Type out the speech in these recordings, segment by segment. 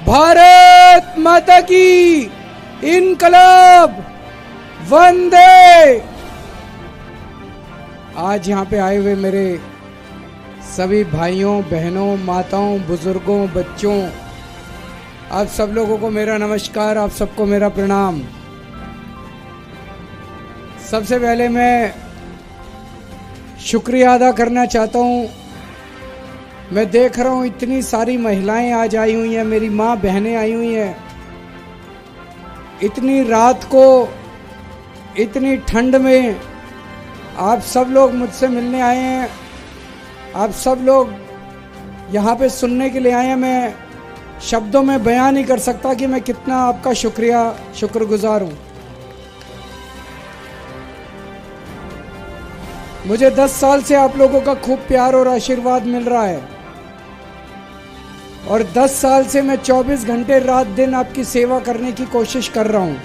भारत माता की इनकलाब वंदे। आज यहाँ पे आए हुए मेरे सभी भाइयों, बहनों, माताओं, बुजुर्गों, बच्चों, आप सब लोगों को मेरा नमस्कार, आप सबको मेरा प्रणाम। सबसे पहले मैं शुक्रिया अदा करना चाहता हूँ। मैं देख रहा हूँ इतनी सारी महिलाएं आज आई हुई हैं, मेरी माँ बहनें आई हुई हैं। इतनी रात को, इतनी ठंड में आप सब लोग मुझसे मिलने आए हैं। आप सब लोग यहाँ पे सुनने के लिए आए हैं। मैं शब्दों में बयान नहीं कर सकता कि मैं कितना आपका शुक्रगुजार हूँ। मुझे 10 साल से आप लोगों का खूब प्यार और आशीर्वाद मिल रहा है और 10 साल से मैं 24 घंटे रात दिन आपकी सेवा करने की कोशिश कर रहा हूं।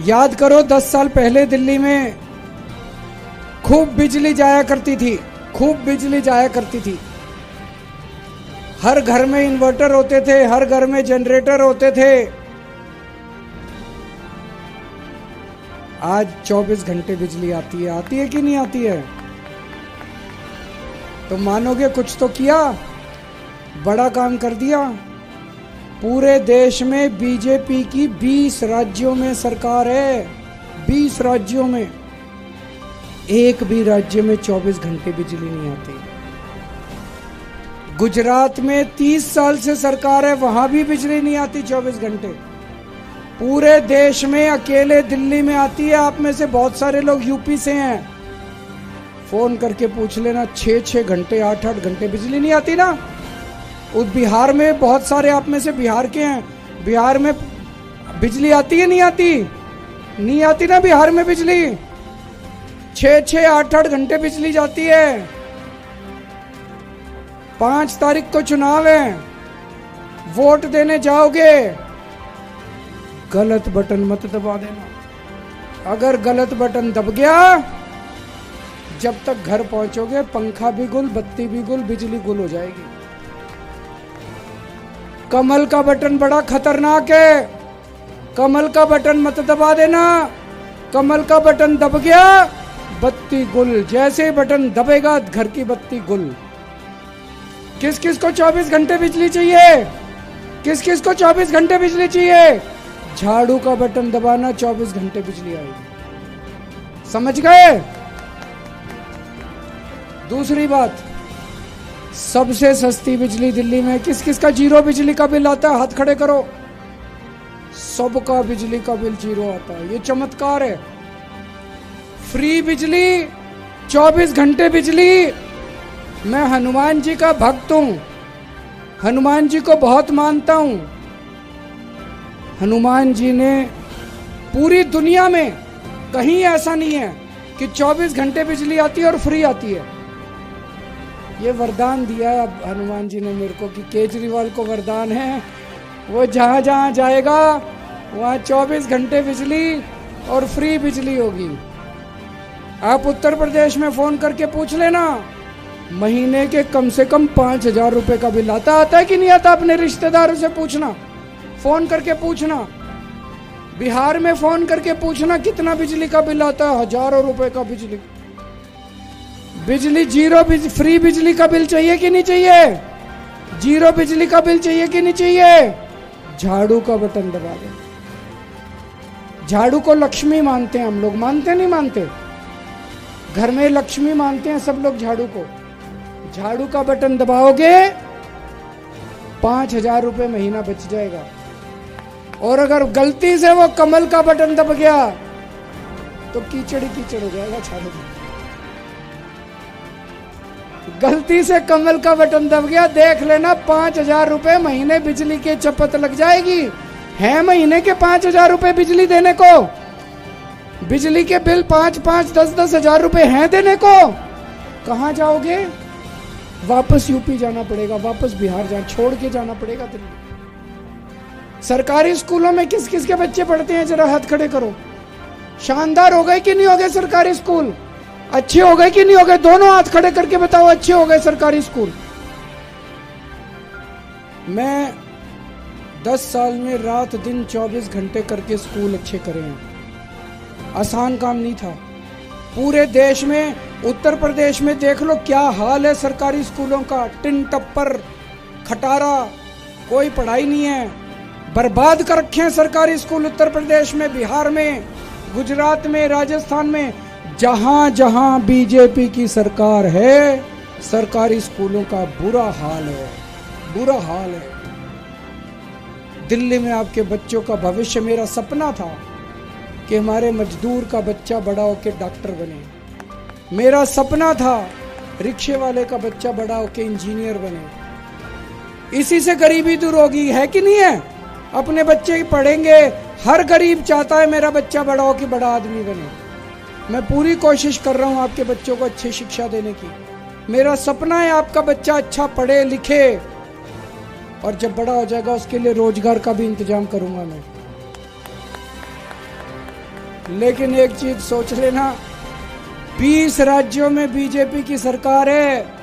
याद करो, 10 साल पहले दिल्ली में खूब बिजली जाया करती थी, खूब बिजली जाया करती थी। हर घर में इन्वर्टर होते थे, हर घर में जनरेटर होते थे। आज 24 घंटे बिजली आती है कि नहीं आती है? तो मानोगे कुछ तो किया, बड़ा काम कर दिया। पूरे देश में बीजेपी की 20 राज्यों में सरकार है। 20 राज्यों में, एक भी राज्य में 24 घंटे बिजली नहीं आती। गुजरात में 30 साल से सरकार है, वहां भी बिजली नहीं आती 24 घंटे। पूरे देश में अकेले दिल्ली में आती है। आप में से बहुत सारे लोग यूपी से हैं, फोन करके पूछ लेना, 6-6 घंटे, 8-8 घंटे बिजली नहीं आती ना। उस बिहार में बहुत सारे आप में से बिहार के हैं। बिहार में बिजली आती है, नहीं आती? नहीं आती ना बिहार में बिजली। 6-6, 8-8 घंटे बिजली जाती है। 5 तारीख को चुनाव है, वोट देने जाओगे, गलत बटन मत दबा देना। अगर गलत बटन दब गया, जब तक घर पहुंचोगे पंखा भी गुल, बत्ती भी गुल, बिजली गुल हो जाएगी। कमल का बटन बड़ा खतरनाक है। कमल का बटन मत दबा देना। कमल का बटन दब गया, बत्ती गुल। जैसे ही बटन दबेगा, घर की बत्ती गुल। किस किस को 24 घंटे बिजली चाहिए? किस किस को 24 घंटे बिजली चाहिए? झाड़ू का बटन दबाना, 24 घंटे बिजली आएगी। समझ गए? दूसरी बात, सबसे सस्ती बिजली दिल्ली में। किस किस का जीरो बिजली का बिल आता है? हाथ खड़े करो। सबका बिजली का बिल जीरो आता है। ये चमत्कार है। फ्री बिजली, 24 घंटे बिजली। मैं हनुमान जी का भक्त हूं, हनुमान जी को बहुत मानता हूं। हनुमान जी ने पूरी दुनिया में कहीं ऐसा नहीं है कि 24 घंटे बिजली आती है और फ्री आती है। ये वरदान दिया है अब हनुमान जी ने मेरे को कि केजरीवाल को वरदान है, वो जहां जहां जाएगा वहां 24 घंटे बिजली और फ्री बिजली होगी। आप उत्तर प्रदेश में फोन करके पूछ लेना, महीने के कम से कम 5,000 रुपए का बिल आता है कि नहीं आता? अपने रिश्तेदारों से पूछना, फोन करके पूछना। बिहार में फोन करके पूछना कितना बिजली का बिल आता है। हजारों रुपए का बिजली। बिजली जीरो, फ्री बिजली का बिल चाहिए कि नहीं चाहिए? जीरो बिजली का बिल चाहिए कि नहीं चाहिए? झाड़ू का बटन दबा दे। झाड़ू को लक्ष्मी मानते हैं हम लोग। मानते नहीं मानते? घर में लक्ष्मी मानते हैं सब लोग झाड़ू को। झाड़ू का बटन दबाओगे, 5,000 रुपए महीना बच जाएगा। और अगर गलती से वो कमल का बटन दब गया तो कीचड़ ही कीचड़ हो जाएगा झाड़ू। गलती से कमल का बटन दब गया, देख लेना 5,000 रुपए महीने बिजली के चपत लग जाएगी। है महीने के 5,000 रुपए बिजली देने को? बिजली के बिल 5-5, 10-10 हजार रुपए हैं देने को। कहां जाओगे? वापस यूपी जाना पड़ेगा, वापस बिहार छोड़ के जाना पड़ेगा दिल्ली। सरकारी स्कूलों में किस किस के बच्चे पढ़ते हैं? जरा हाथ खड़े करो। शानदार हो गए कि नहीं हो गए सरकारी स्कूल? अच्छे हो गए कि नहीं हो गए? दोनों हाथ खड़े करके बताओ, अच्छे हो गए सरकारी स्कूल? मैं 10 साल में रात दिन 24 घंटे करके स्कूल अच्छे करे हैं। आसान काम नहीं था। पूरे देश में, उत्तर प्रदेश में देख लो क्या हाल है सरकारी स्कूलों का। टिन टप्पर, खटारा, कोई पढ़ाई नहीं है। बर्बाद कर रखे हैं सरकारी स्कूल उत्तर प्रदेश में, बिहार में, गुजरात में, राजस्थान में। जहां जहां बीजेपी की सरकार है, सरकारी स्कूलों का बुरा हाल है, बुरा हाल है। दिल्ली में आपके बच्चों का भविष्य, मेरा सपना था कि हमारे मजदूर का बच्चा बड़ा होकर डॉक्टर बने। मेरा सपना था रिक्शे वाले का बच्चा बड़ा होकर इंजीनियर बने। इसी से गरीबी दूर होगी, है कि नहीं है? अपने बच्चे ही पढ़ेंगे। हर गरीब चाहता है मेरा बच्चा बड़ा होकर बड़ा आदमी बने। मैं पूरी कोशिश कर रहा हूं आपके बच्चों को अच्छी शिक्षा देने की। मेरा सपना है आपका बच्चा अच्छा पढ़े लिखे, और जब बड़ा हो जाएगा उसके लिए रोजगार का भी इंतजाम करूंगा मैं। लेकिन एक चीज सोच लेना, 20 राज्यों में बीजेपी की सरकार है,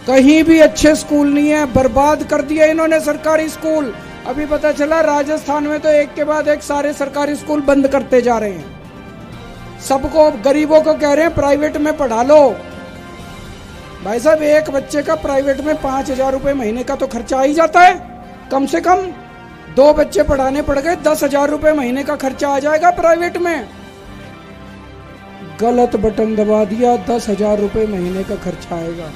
कहीं भी अच्छे स्कूल नहीं है। बर्बाद कर दिया इन्होंने सरकारी स्कूल। अभी पता चला राजस्थान में तो एक के बाद एक सारे सरकारी स्कूल बंद करते जा रहे हैं। सबको, गरीबों को कह रहे हैं प्राइवेट में पढ़ा लो। भाई साहब, एक बच्चे का प्राइवेट में 5,000 रुपए महीने का तो खर्चा आ ही जाता है। कम से कम 2 बच्चे पढ़ाने पड़ गए, 10,000 रुपए महीने का खर्चा आ जाएगा प्राइवेट में। गलत बटन दबा दिया, 10,000 रुपए महीने का खर्चा आएगा।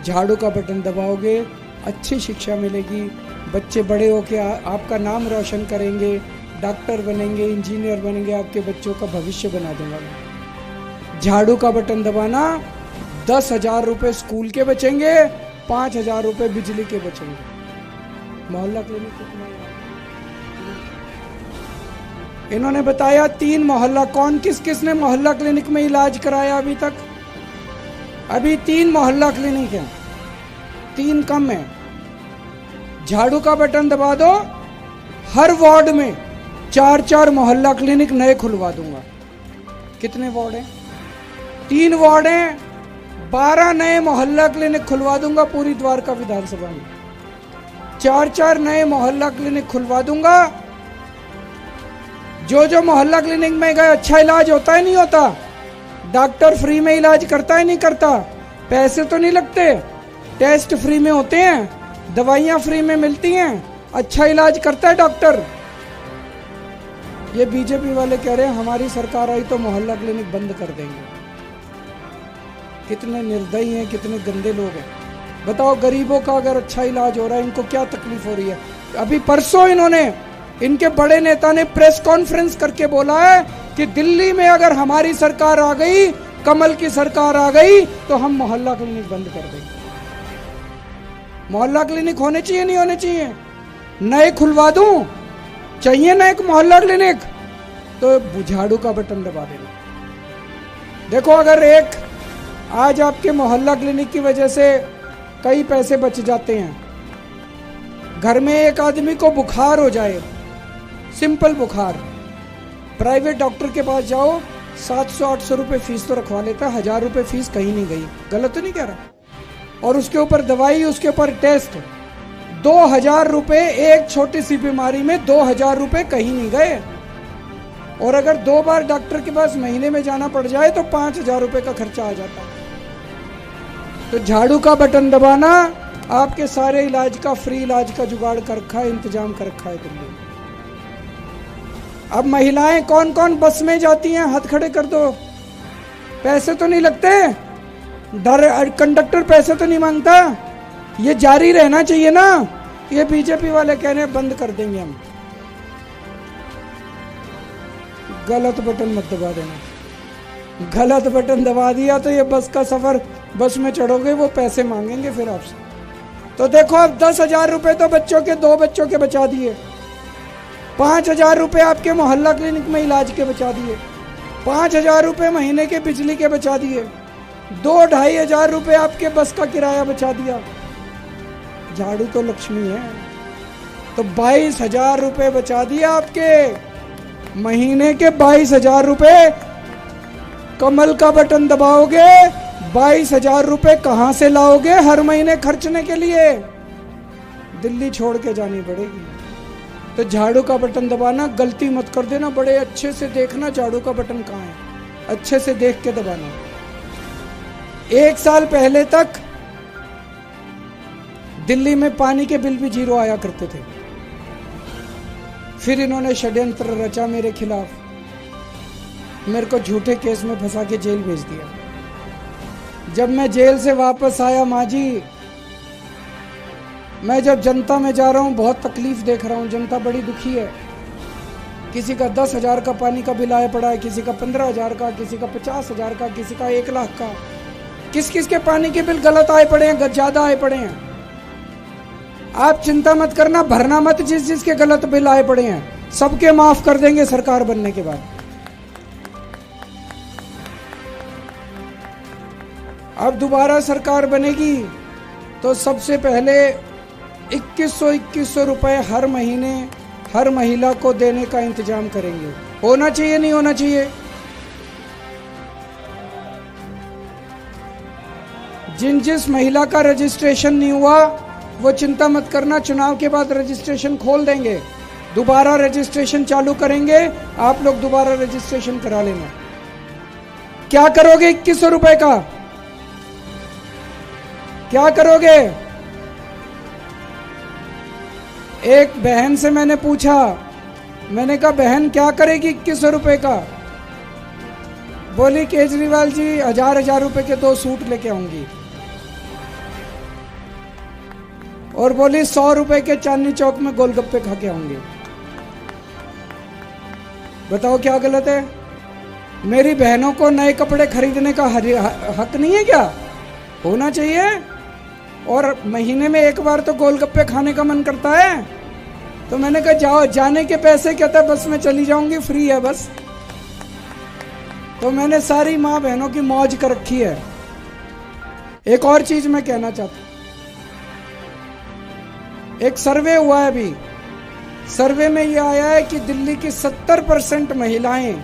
झाड़ू का बटन दबाओगे, अच्छी शिक्षा मिलेगी, बच्चे बड़े होके आपका नाम रोशन करेंगे, डॉक्टर बनेंगे, इंजीनियर बनेंगे, आपके बच्चों का भविष्य बना दूंगा मैं। झाड़ू का बटन दबाना, 10,000 रुपए स्कूल के बचेंगे, 5,000 रुपए बिजली के बचेंगे। मोहल्ला क्लिनिक कितना है? इन्होंने बताया 3 मोहल्ला। कौन किस किस ने मोहल्ला क्लिनिक में इलाज कराया अभी तक? अभी 3 मोहल्ला क्लिनिक है, 3 कम है। झाड़ू का बटन दबा दो, हर वार्ड में 4-4 मोहल्ला क्लिनिक नए खुलवा दूंगा। कितने वार्ड हैं? 3 वार्ड हैं, 12 नए मोहल्ला क्लिनिक खुलवा दूंगा पूरी द्वारका विधानसभा में। 4-4 नए मोहल्ला क्लिनिक खुलवा दूंगा। जो मोहल्ला क्लिनिक में गए अच्छा इलाज होता है नहीं होता? डॉक्टर फ्री में इलाज करता है नहीं करता? पैसे तो नहीं लगते, टेस्ट फ्री में होते हैं, दवाइयां फ्री में मिलती हैं, अच्छा इलाज करता है डॉक्टर। ये बीजेपी वाले कह रहे हैं हमारी सरकार आई तो मोहल्ला क्लिनिक बंद कर देंगे। कितने निर्दयी हैं, कितने गंदे लोग हैं। बताओ, गरीबों का अगर अच्छा इलाज हो रहा है, इनको क्या तकलीफ हो रही है? अभी परसों इन्होंने, इनके बड़े नेता ने प्रेस कॉन्फ्रेंस करके बोला है कि दिल्ली में अगर हमारी सरकार आ गई, कमल की सरकार आ गई, तो हम मोहल्ला क्लिनिक बंद कर देंगे। मोहल्ला क्लिनिक होने चाहिए नहीं होने चाहिए? नए खुलवा दूं? चाहिए ना एक मोहल्ला क्लिनिक? तो झाड़ू का बटन दबा देना। देखो, अगर एक आज आपके मोहल्ला क्लिनिक की वजह से कई पैसे बच जाते हैं। घर में एक आदमी को बुखार हो जाए, सिंपल बुखार, प्राइवेट डॉक्टर के पास जाओ, 700-800 रुपए फीस तो रखवा लेता है, 1,000 रुपए फीस कहीं नहीं गई। गलत तो नहीं कह रहा? और उसके ऊपर दवाई, उसके ऊपर टेस्ट, 2,000 रुपए एक छोटी सी बीमारी में, 2,000 रुपए कहीं नहीं गए। और अगर 2 बार डॉक्टर के पास महीने में जाना पड़ जाए तो 5,000 रुपए का खर्चा आ जाता है। तो झाड़ू का बटन दबाना, आपके सारे इलाज का, फ्री इलाज का जुगाड़ कर रखा है, इंतजाम कर रखा है दिल्ली। अब महिलाएं कौन कौन बस में जाती हैं, हाथ खड़े कर दो। पैसे तो नहीं लगते, कंडक्टर पैसे तो नहीं मांगता। ये जारी रहना चाहिए ना। ये बीजेपी वाले कह रहे हैं बंद कर देंगे हम। गलत बटन मत दबा देना। गलत बटन दबा दिया तो ये बस का सफर, बस में चढ़ोगे वो पैसे मांगेंगे फिर आपसे। तो देखो, अब 10,000 रुपए तो बच्चों के, 2 बच्चों के बचा दिए, 5,000 रुपए आपके मोहल्ला क्लिनिक में इलाज के बचा दिए, 5,000 रुपए महीने के बिजली के बचा दिए, 2-2.5 हजार रुपए आपके बस का किराया बचा दिया। झाड़ू तो लक्ष्मी है। तो 22,000 रुपए बचा दिए आपके महीने के, 22,000 रुपए। कमल का बटन दबाओगे, 22,000 रुपए कहां से लाओगे हर महीने खर्चने के लिए? दिल्ली छोड़ के जानी पड़ेगी। तो झाड़ू का बटन दबाना, गलती मत कर देना, बड़े अच्छे से देखना झाड़ू का बटन कहां है, अच्छे से देख के दबाना। 1 साल पहले तक दिल्ली में पानी के बिल भी 0 आया करते थे। फिर इन्होंने षड्यंत्र रचा मेरे खिलाफ, मेरे को झूठे केस में फंसा के जेल भेज दिया। जब मैं जेल से वापस आया माँ जी, मैं जब जनता में जा रहा हूँ बहुत तकलीफ देख रहा हूँ, जनता बड़ी दुखी है। किसी का 10,000 का पानी का बिल आया पड़ा है, किसी का 15,000 का, किसी का 50,000 का, किसी का 1 लाख का। किस किस के पानी के बिल गलत आए पड़े हैं, ज्यादा आए पड़े हैं। आप चिंता मत करना, भरना मत जिस जिसके गलत बिल आए पड़े हैं, सबके माफ कर देंगे सरकार बनने के बाद। अब दोबारा सरकार बनेगी तो सबसे पहले 2100 रुपए हर महीने हर महिला को देने का इंतजाम करेंगे। होना चाहिए नहीं होना चाहिए? जिस महिला का रजिस्ट्रेशन नहीं हुआ वो चिंता मत करना, चुनाव के बाद रजिस्ट्रेशन खोल देंगे, दोबारा रजिस्ट्रेशन चालू करेंगे, आप लोग दोबारा रजिस्ट्रेशन करा लेना। क्या करोगे 2100 रुपए का? क्या करोगे? एक बहन से मैंने पूछा, मैंने कहा बहन क्या करेगी 2100 रुपए का? बोली केजरीवाल जी 1000 रुपए के 2 सूट लेके आऊंगी, और बोली 100 रुपए के चांदनी चौक में गोलगप्पे खा के आऊंगी। बताओ क्या गलत है? मेरी बहनों को नए कपड़े खरीदने का हक नहीं है क्या? होना चाहिए। और महीने में 1 बार तो गोलगप्पे खाने का मन करता है। तो मैंने कहा जाओ, जाने के पैसे कहता बस में चली जाऊंगी, फ्री है बस। तो मैंने सारी माँ बहनों की मौज कर रखी है। एक और चीज मैं कहना चाहता हूं, एक सर्वे हुआ है अभी, सर्वे में यह आया है कि दिल्ली की 70% महिलाएं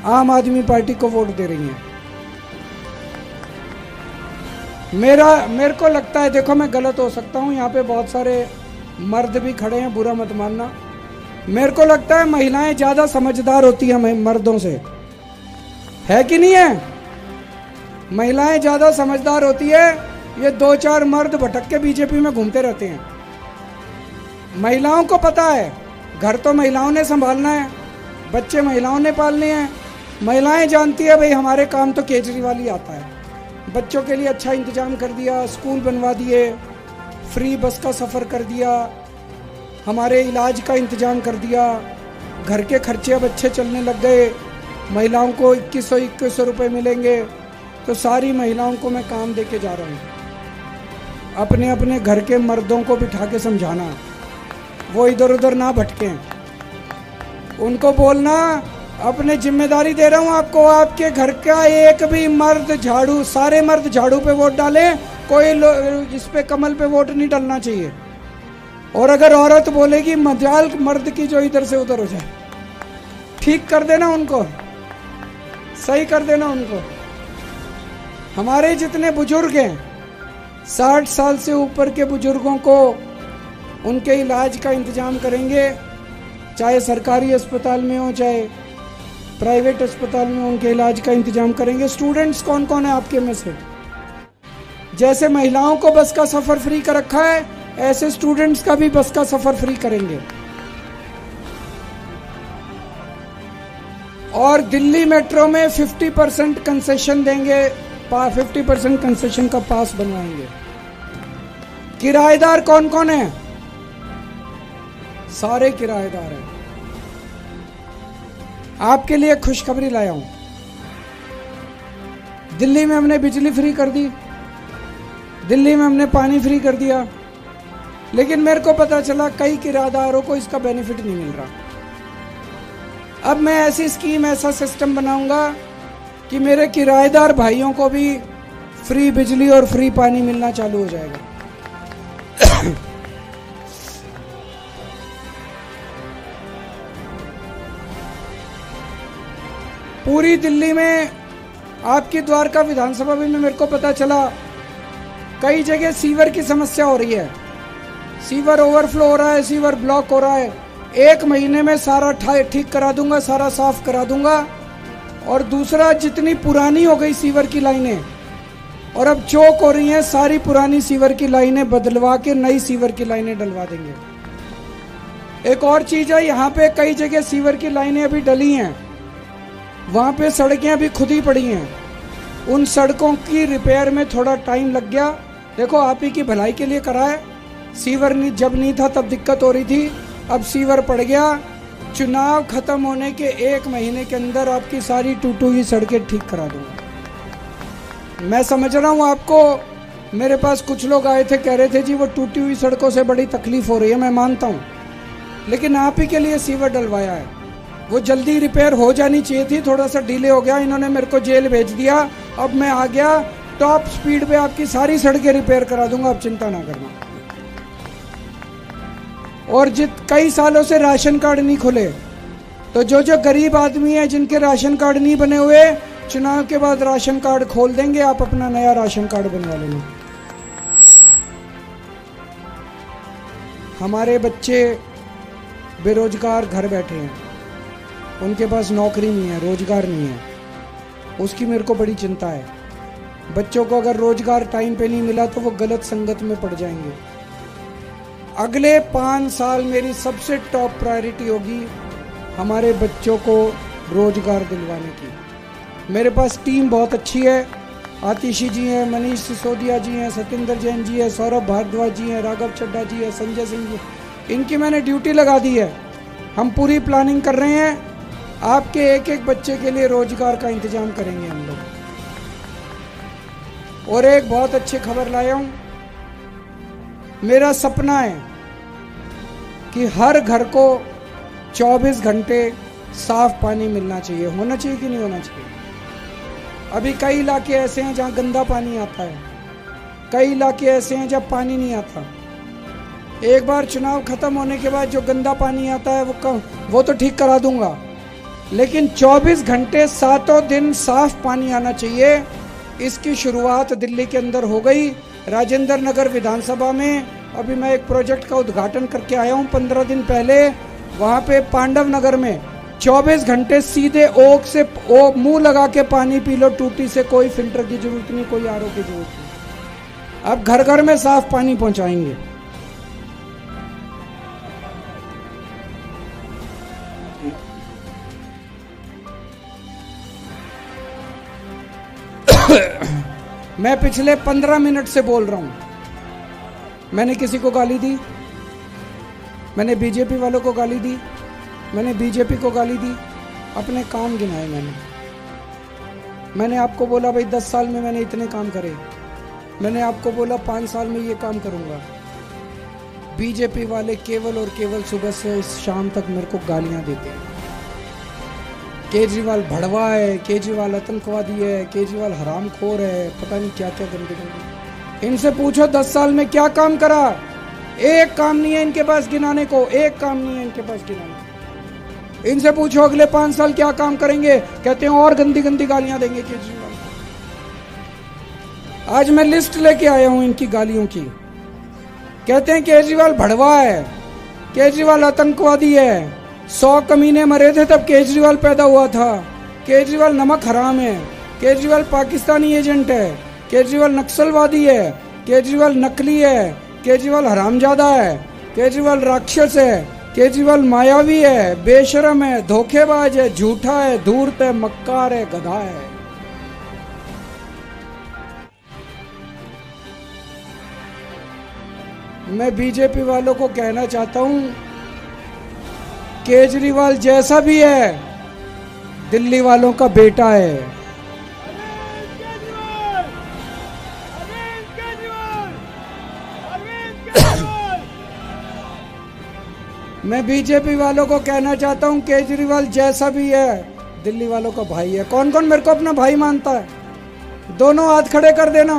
आम आदमी पार्टी को वोट दे रही हैं। मेरे को लगता है, देखो मैं गलत हो सकता हूं, यहाँ पे बहुत सारे मर्द भी खड़े हैं, बुरा मत मानना। मेरे को लगता है महिलाएं ज्यादा समझदार होती हैं मर्दों से, है कि नहीं है? महिलाएं ज्यादा समझदार होती है। ये 2-4 मर्द भटक के बीजेपी में घूमते रहते हैं। महिलाओं को पता है घर तो महिलाओं ने संभालना है, बच्चे महिलाओं ने पालने हैं। महिलाएं जानती है भाई हमारे काम तो केजरीवाल ही आता है। बच्चों के लिए अच्छा इंतजाम कर दिया, स्कूल बनवा दिए, फ्री बस का सफ़र कर दिया, हमारे इलाज का इंतजाम कर दिया, घर के खर्चे अब अच्छे चलने लग गए, महिलाओं को 2100 रुपये मिलेंगे। तो सारी महिलाओं को मैं काम दे के जा रहा हूँ। अपने अपने घर के मर्दों को बिठा के समझाना, वो इधर उधर ना भटकें। उनको बोलना अपने जिम्मेदारी दे रहा हूँ आपको, आपके घर का एक भी मर्द झाड़ू, सारे मर्द झाड़ू पे वोट डालें, कोई इस पे कमल पे वोट नहीं डालना चाहिए। और अगर औरत बोलेगी मजाल मर्द की जो इधर से उधर हो जाए, ठीक कर देना उनको, सही कर देना उनको। हमारे जितने बुजुर्ग हैं, 60 साल से ऊपर के बुजुर्गों को उनके इलाज का इंतजाम करेंगे, चाहे सरकारी अस्पताल में हो चाहे प्राइवेट अस्पताल में, उनके इलाज का इंतजाम करेंगे। स्टूडेंट्स कौन कौन है आपके में से? जैसे महिलाओं को बस का सफर फ्री कर रखा है, ऐसे स्टूडेंट्स का भी बस का सफर फ्री करेंगे। और दिल्ली मेट्रो में 50% कंसेशन देंगे, 50% कंसेशन का पास बनवाएंगे। किराएदार कौन कौन है? सारे किराएदार हैं। आपके लिए खुशखबरी लाया हूं, दिल्ली में हमने बिजली फ्री कर दी, दिल्ली में हमने पानी फ्री कर दिया, लेकिन मेरे को पता चला कई किराएदारों को इसका बेनिफिट नहीं मिल रहा। अब मैं ऐसी स्कीम, ऐसा सिस्टम बनाऊंगा कि मेरे किराएदार भाइयों को भी फ्री बिजली और फ्री पानी मिलना चालू हो जाएगा। पूरी दिल्ली में आपकी द्वारका विधानसभा में मेरे को पता चला कई जगह सीवर की समस्या हो रही है, सीवर ओवरफ्लो हो रहा है, सीवर ब्लॉक हो रहा है। 1 महीने में सारा ठीक करा दूंगा, सारा साफ करा दूंगा। और दूसरा, जितनी पुरानी हो गई सीवर की लाइनें और अब चौक हो रही हैं, सारी पुरानी सीवर की लाइनें बदलवा के नई सीवर की लाइनें डलवा देंगे। एक और चीज है, यहाँ पे कई जगह सीवर की लाइनें अभी डली हैं, वहां पे सड़कें अभी खुदी पड़ी हैं। उन सड़कों की रिपेयर में थोड़ा टाइम लग गया। देखो, आप ही की भलाई के लिए करा है। सीवर जब नहीं था तब दिक्कत हो रही थी, अब सीवर पड़ गया। चुनाव खत्म होने के 1 महीने के अंदर आपकी सारी टूटी हुई सड़कें ठीक करा दूंगा। मैं समझ रहा हूँ आपको, मेरे पास कुछ लोग आए थे, कह रहे थे जी वो टूटी हुई सड़कों से बड़ी तकलीफ हो रही है। मैं मानता हूँ, लेकिन आप ही के लिए सीवर डलवाया है, वो जल्दी रिपेयर हो जानी चाहिए थी, थोड़ा सा डिले हो गया। इन्होंने मेरे को जेल भेज दिया, अब मैं आ गया, टॉप स्पीड पे आपकी सारी सड़कें रिपेयर करा दूंगा, आप चिंता ना करना। और कई सालों से राशन कार्ड नहीं खुले, तो जो गरीब आदमी है जिनके राशन कार्ड नहीं बने हुए, चुनाव के बाद राशन कार्ड खोल देंगे, आप अपना नया राशन कार्ड बनवा लेना। हमारे बच्चे बेरोजगार घर बैठे हैं, उनके पास नौकरी नहीं है, रोजगार नहीं है, उसकी मेरे को बड़ी चिंता है। बच्चों को अगर रोजगार टाइम पे नहीं मिला तो वो गलत संगत में पड़ जाएंगे। अगले 5 साल मेरी सबसे टॉप प्रायोरिटी होगी हमारे बच्चों को रोजगार दिलवाने की। मेरे पास टीम बहुत अच्छी है, आतिशी जी हैं, मनीष सिसोदिया जी हैं, सत्येंद्र जैन जी है, सौरभ भारद्वाज जी हैं, राघव चड्ढा जी है, संजय सिंह जी, इनकी मैंने ड्यूटी लगा दी है। हम पूरी प्लानिंग कर रहे हैं, आपके एक एक बच्चे के लिए रोजगार का इंतजाम करेंगे हम लोग। और एक बहुत अच्छी खबर लाया हूं, मेरा सपना है कि हर घर को 24 घंटे साफ पानी मिलना चाहिए। होना चाहिए कि नहीं होना चाहिए? अभी कई इलाके ऐसे हैं जहां गंदा पानी आता है, कई इलाके ऐसे हैं जहां पानी नहीं आता। एक बार चुनाव खत्म होने के बाद जो गंदा पानी आता है वो तो ठीक करा दूंगा, लेकिन 24 घंटे 7 दिन साफ पानी आना चाहिए। इसकी शुरुआत दिल्ली के अंदर हो गई, राजेंद्र नगर विधानसभा में। अभी मैं एक प्रोजेक्ट का उद्घाटन करके आया हूँ 15 दिन पहले, वहाँ पे पांडव नगर में 24 घंटे सीधे ओक से मुंह लगा के पानी पी लो, टूटी से, कोई फिल्टर की जरूरत नहीं, कोई आरओ की जरूरत नहीं। अब घर घर में साफ पानी पहुंचाएंगे। मैं पिछले 15 मिनट से बोल रहा हूं। मैंने किसी को गाली दी? मैंने बीजेपी वालों को गाली दी? मैंने बीजेपी को गाली दी? अपने काम गिनाए मैंने आपको बोला भाई 10 साल में मैंने इतने काम करे, मैंने आपको बोला 5 साल में ये काम करूंगा। बीजेपी वाले केवल और केवल सुबह से शाम तक मेरे को गालियां देते हैं। केजरीवाल भड़वा है, केजरीवाल आतंकवादी है, केजरीवाल हरामखोर है, पता नहीं क्या क्या गंदे गंदे। इनसे पूछो 10 साल में क्या काम करा? एक काम नहीं है इनके पास गिनाने को, एक काम नहीं है इनके पास गिनाने को। इनसे पूछो अगले 5 साल क्या काम करेंगे, कहते हैं और गंदी गंदी गालियां देंगे केजरीवाल को। आज मैं लिस्ट लेके आया हूं इनकी गालियों की। कहते हैं केजरीवाल भड़वा है, केजरीवाल आतंकवादी है, 100 कमीने मरे थे तब केजरीवाल पैदा हुआ था, केजरीवाल नमक हराम है, केजरीवाल पाकिस्तानी एजेंट है, केजरीवाल नक्सलवादी है, केजरीवाल नकली है, केजरीवाल हरामजादा है, केजरीवाल राक्षस है, केजरीवाल मायावी है, बेशरम है, धोखेबाज है, झूठा है, धूर्त है, मक्कार है, गधा है। मैं बीजेपी वालों को कहना चाहता हूं, केजरीवाल जैसा भी है दिल्ली वालों का बेटा है। मैं बीजेपी वालों को कहना चाहता हूं, केजरीवाल जैसा भी है दिल्ली वालों का भाई है। कौन कौन मेरे को अपना भाई मानता है? दोनों हाथ खड़े कर देना।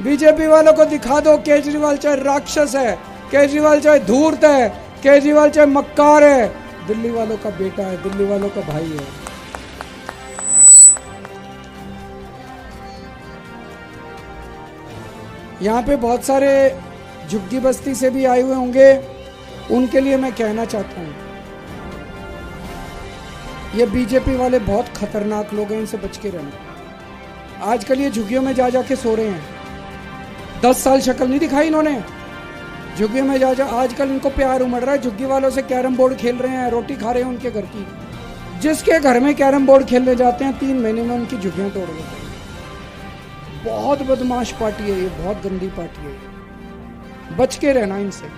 बीजेपी वालों को दिखा दो, केजरीवाल चाहे राक्षस है, केजरीवाल चाहे धूर्त है, केजरीवाल चाहे मक्कार है, दिल्ली वालों का बेटा है, दिल्ली वालों का भाई है। यहाँ पे बहुत सारे झुग्गी बस्ती से भी आए हुए होंगे, उनके लिए मैं कहना चाहता हूँ, ये बीजेपी वाले बहुत खतरनाक लोग हैं, इनसे बच के रहना। आजकल ये झुग्गियों में जा जाके सो रहे हैं, 10 साल शक्ल नहीं दिखाई इन्होंने, झुग्गियों में जा आजकल इनको प्यार उमड़ रहा है, झुग्गी वालों से कैरम बोर्ड खेल रहे हैं, रोटी खा रहे हैं उनके घर की। जिसके घर में कैरम बोर्ड खेलने जाते हैं 3 महीने में उनकी झुग्गियां तोड़ देते हैं। बहुत बदमाश पार्टी है ये, बहुत गंदी पार्टी है ये, बच के रहना इनसे।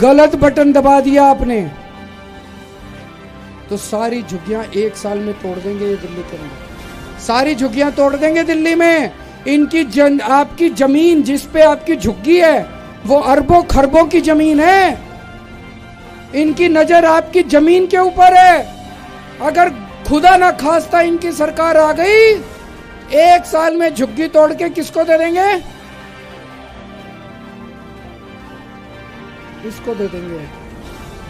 गलत बटन दबा दिया आपने तो सारी झुग्गियां 1 साल में तोड़ देंगे ये दिल्ली के अंदर, सारी झुग्गियां तोड़ देंगे दिल्ली में। इनकी आपकी जमीन जिस पे आपकी झुग्गी है वो अरबों खरबों की जमीन है, इनकी नजर आपकी जमीन के ऊपर है। अगर खुदा ना खास्ता इनकी सरकार आ गई, 1 साल में झुग्गी तोड़ के किसको दे देंगे? इसको दे देंगे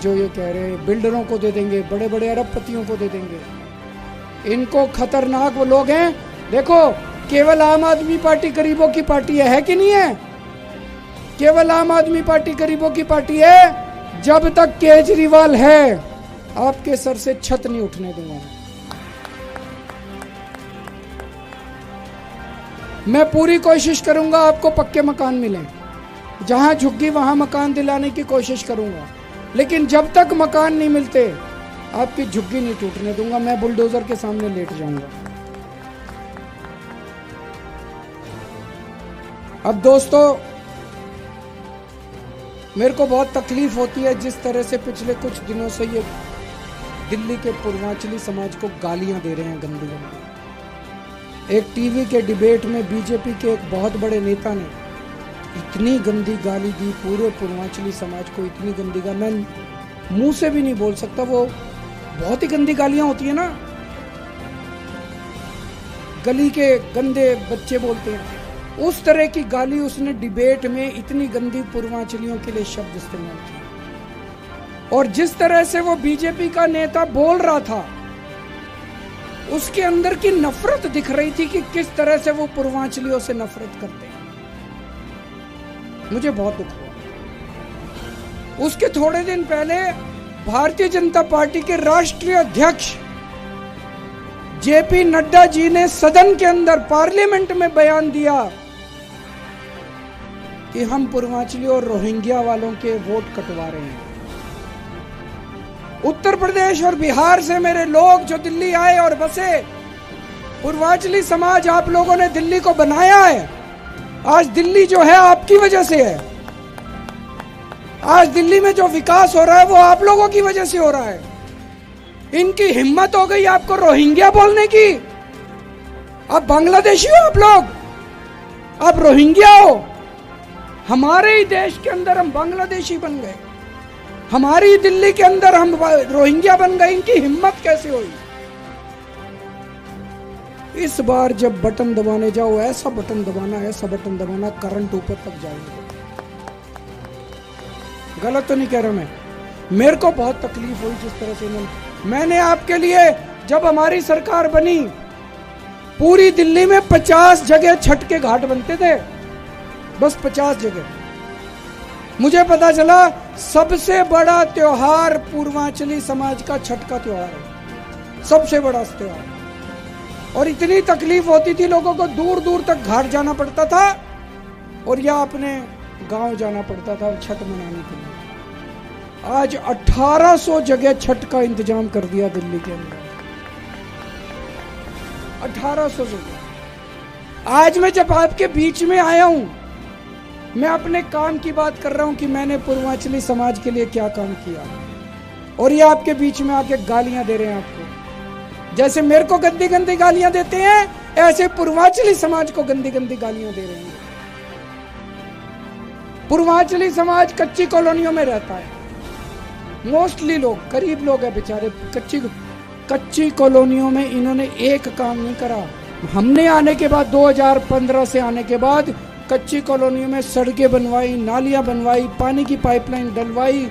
जो ये कह रहे हैं, बिल्डरों को दे देंगे, बड़े बड़े अरबपतियों को दे देंगे। इनको खतरनाक वो लोग हैं। देखो, केवल आम आदमी पार्टी गरीबों की पार्टी है कि नहीं है? केवल आम आदमी पार्टी गरीबों की पार्टी है। जब तक केजरीवाल है आपके सर से छत नहीं उठने दूंगा। मैं पूरी कोशिश करूंगा आपको पक्के मकान मिले, जहां झुग्गी वहां मकान दिलाने की कोशिश करूंगा, लेकिन जब तक मकान नहीं मिलते आपकी झुग्गी नहीं टूटने दूंगा। मैं बुलडोजर के सामने लेट जाऊंगा। अब दोस्तों, मेरे को बहुत तकलीफ होती है जिस तरह से पिछले कुछ दिनों से ये दिल्ली के पूर्वांचली समाज को गालियां दे रहे हैं, गंदी गंदी। एक टीवी के डिबेट में बीजेपी के एक बहुत बड़े नेता ने इतनी गंदी गाली दी पूरे पूर्वांचली समाज को, इतनी गंदी गाली मैं मुंह से भी नहीं बोल सकता, वो बहुत ही गंदी गालियां होती है ना, गली के गंदे बच्चे बोलते हैं, उस तरह की गाली उसने डिबेट में इतनी गंदी पूर्वांचलियों के लिए शब्द इस्तेमाल किए। और जिस तरह से वो बीजेपी का नेता बोल रहा था, उसके अंदर की नफरत दिख रही थी कि किस तरह से वो पूर्वांचलियों से नफरत करते हैं। मुझे बहुत दुख हुआ। उसके थोड़े दिन पहले भारतीय जनता पार्टी के राष्ट्रीय अध्यक्ष जेपी नड्डा जी ने सदन के अंदर पार्लियामेंट में बयान दिया कि हम पूर्वांचली और रोहिंग्या वालों के वोट कटवा रहे हैं। उत्तर प्रदेश और बिहार से मेरे लोग जो दिल्ली आए और बसे, पूर्वांचली समाज आप लोगों ने दिल्ली को बनाया है। आज दिल्ली जो है आपकी वजह से है। आज दिल्ली में जो विकास हो रहा है वो आप लोगों की वजह से हो रहा है। इनकी हिम्मत हो गई आपको रोहिंग्या बोलने की। अब बांग्लादेशी हो आप लोग, अब रोहिंग्या हो। हमारे ही देश के अंदर हम बांग्लादेशी बन गए, हमारी दिल्ली के अंदर हम रोहिंग्या बन गए। इनकी हिम्मत कैसे हुई? इस बार जब बटन दबाने जाओ, ऐसा बटन दबाना, ऐसा बटन दबाना, करंट ऊपर तक जाएगा। गलत तो नहीं कह रहा मैं, मेरे को बहुत तकलीफ हुई जिस तरह से मैंने आपके लिए, जब हमारी सरकार बनी, पूरी दिल्ली में 50 जगह छठ के घाट बनते थे, बस 50 जगह। मुझे पता चला सबसे बड़ा त्योहार पूर्वांचली समाज का छठ का त्योहार है, सबसे बड़ा त्योहार। और इतनी तकलीफ होती थी लोगों को, दूर दूर तक घाट जाना पड़ता था और या अपने गांव जाना पड़ता था छठ मनाने के लिए। आज 1800 जगह छठ का इंतजाम कर दिया दिल्ली के अंदर, 1800 जगह। आज मैं जब आपके बीच में आया हूं, मैं अपने काम की बात कर रहा हूं कि मैंने पूर्वांचली समाज के लिए क्या काम किया, और ये आपके बीच में आके गालियां दे रहे हैं आपको। जैसे मेरे को गंदी गंदी गालियां देते हैं, ऐसे पूर्वांचली समाज को गंदी गंदी गालियां दे रहे हैं। पूर्वांचली समाज कच्ची कॉलोनियों में रहता है, मोस्टली लोग गरीब लोग हैं बेचारे। कच्ची कॉलोनियों में इन्होंने एक काम नहीं करा। हमने आने के बाद 2015 से आने के बाद कच्ची कॉलोनियों में सड़कें बनवाई, नालियां बनवाई, पानी की पाइपलाइन डलवाई,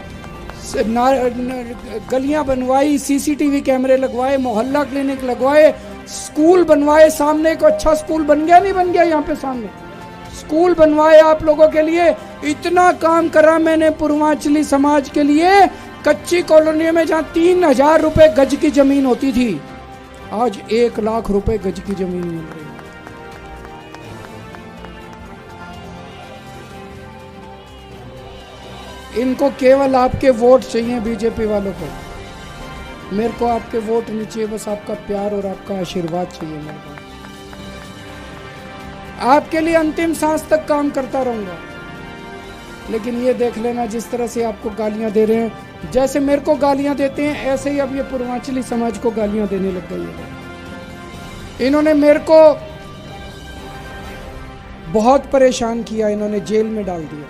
गलियां बनवाई, सीसीटीवी कैमरे लगवाए, मोहल्ला क्लिनिक लगवाए, स्कूल बनवाए। सामने को अच्छा स्कूल बन गया नहीं बन गया? यहाँ पे सामने स्कूल बनवाए आप लोगों के लिए, इतना काम करा मैंने पूर्वांचली समाज के लिए। कच्ची कॉलोनी में जहां 3,000 रुपए गज की जमीन होती थी, आज 1 लाख रुपए गज की जमीन मिल रही है। इनको केवल आपके वोट चाहिए, बीजेपी वालों को। मेरे को आपके वोट नहीं चाहिए, बस आपका प्यार और आपका आशीर्वाद चाहिए मेरे को। आपके लिए अंतिम सांस तक काम करता रहूंगा। लेकिन ये देख लेना, जिस तरह से आपको गालियां दे रहे हैं, जैसे मेरे को गालियां देते हैं, ऐसे ही अब ये पूर्वांचली समाज को गालियां देने लग गई है। इन्होंने मेरे को बहुत परेशान किया, इन्होंने जेल में डाल दिया।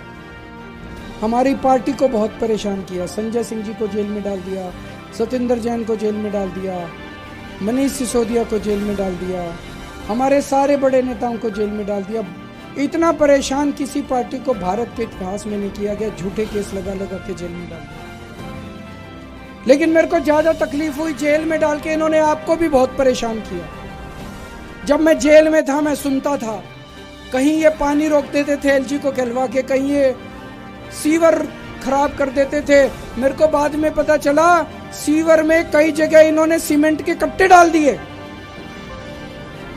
हमारी पार्टी को बहुत परेशान किया। संजय सिंह जी को जेल में डाल दिया, सत्येंद्र जैन को जेल में डाल दिया, मनीष सिसोदिया को जेल में डाल दिया, हमारे सारे बड़े नेताओं को जेल में डाल दिया। इतना परेशान किसी पार्टी को भारत के इतिहास में नहीं किया गया। झूठे केस लगा लगा के जेल में डाल दिया। लेकिन मेरे को ज्यादा तकलीफ हुई, जेल में डाल के इन्होंने आपको भी बहुत परेशान किया। जब मैं जेल में था, मैं सुनता था, कहीं ये पानी रोक देते थे एलजी को कहलवा के, कहीं ये सीवर खराब कर देते थे। मेरे को बाद में पता चला, सीवर में कई जगह इन्होंने सीमेंट के कट्टे डाल दिए,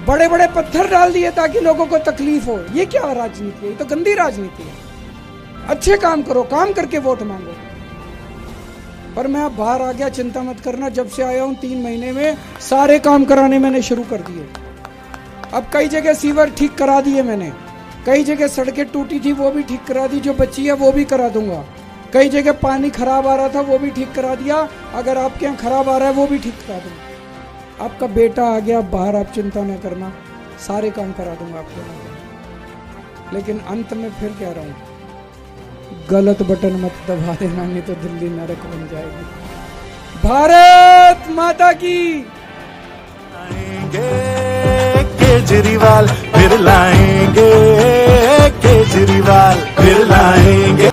बड़े बड़े पत्थर डाल दिए ताकि लोगों को तकलीफ हो। ये क्या राजनीति है? ये तो गंदी राजनीति है। अच्छे काम करो, काम करके वोट मांगो। पर मैं अब बाहर आ गया, चिंता मत करना। जब से आया हूं 3 महीने में सारे काम कराने मैंने शुरू कर दिए। अब कई जगह सीवर ठीक करा दिए मैंने, कई जगह सड़कें टूटी थी वो भी ठीक करा दी, जो बची है वो भी करा दूंगा। कई जगह पानी खराब आ रहा था वो भी ठीक करा दिया। अगर आपके यहाँ खराब आ रहा है वो भी ठीक करा दूंगा। आपका बेटा आ गया बाहर, आप चिंता ना करना, सारे काम करा दूंगा आपके यहाँ। लेकिन अंत में फिर कह रहा हूँ, गलत बटन मत दबा देना, नहीं तो दिल्ली नरक बन जाएगी। भारत माता की। केजरीवाल फिर लाएंगे, केजरीवाल फिर लाएंगे।